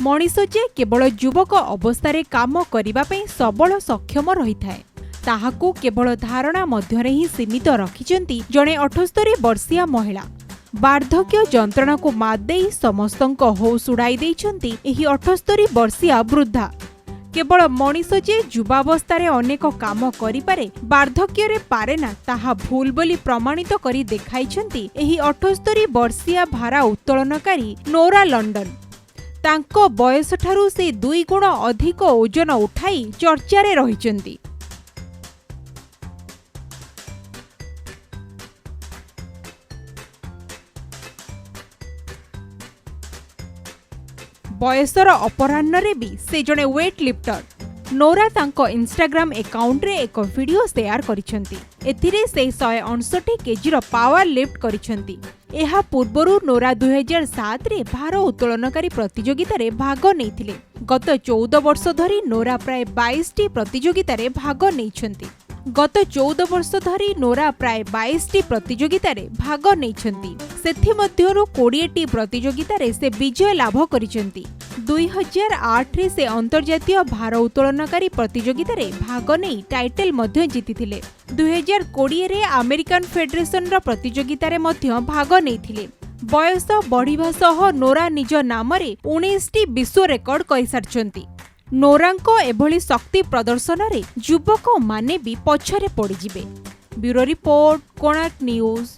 मनीष जे केवल युवक अवस्था काम करने सबल सक्षम रही थाए ताहाकू केवल धारणा मध्य ही सीमित रखिछंती जणे 78 वर्षीय महिला। वार्धक्य जंत्रणा को मात देई समस्तंक होश उड़ाई देइछंती एही 78 वर्षीय वृद्धा। केवल मनीष जे युवावस्था अनेक काम करिपारे वार्धक्य रे पारेना ताहा भूल बोली प्रमाणित करी देखाइछंती एही 78 वर्षीय भारा उत्तोलनकारी नोरा लंडन। तांको बयस ठारू से 2 गुण अधिक ओजन उठाई चर्चा रे रहिछंती। बयसर अपराह्न रे भी से जने वेट लिफ्टर। नोरा तांको इंस्टाग्राम अकाउंट रे एक वीडियो शेयर करिसेंती। एथिरे से 159 केजी पावर लिफ्ट करिसेंती। एहा पूर्वरु नोरा 2007 रे भार उत्तोलनकारी प्रतियोगिता रे भाग नैथिले। गत 14 वर्ष धरी नोरा प्राय 22 टी प्रतियोगिता रे भाग नैछंती। गत 14 वर्ष धरी नोरा प्राय 22 टी प्रतियोगिता रे भाग नैछंती। सेथि मध्यरु 20 टी प्रतियोगिता रे से विजय लाभ करिसेंती। 2008 रे से अंतर्जातीय भार उत्तोलनकारी प्रतियोगिता रे भाग नै टाइटल मध्य जीतिथिले। 2020 रे अमेरिकन फेडरेशन रो प्रतियोगिता रे मध्य भाग नैथिले। बयस बढ़िबा सह नोरा निज नाम रे 19 टी विश्व रेकर्ड करि सारछंती। नोरांको एभली शक्ति प्रदर्शन रे युवक माने भी पछरे पड़िजिबे। Bureau report, Konark news.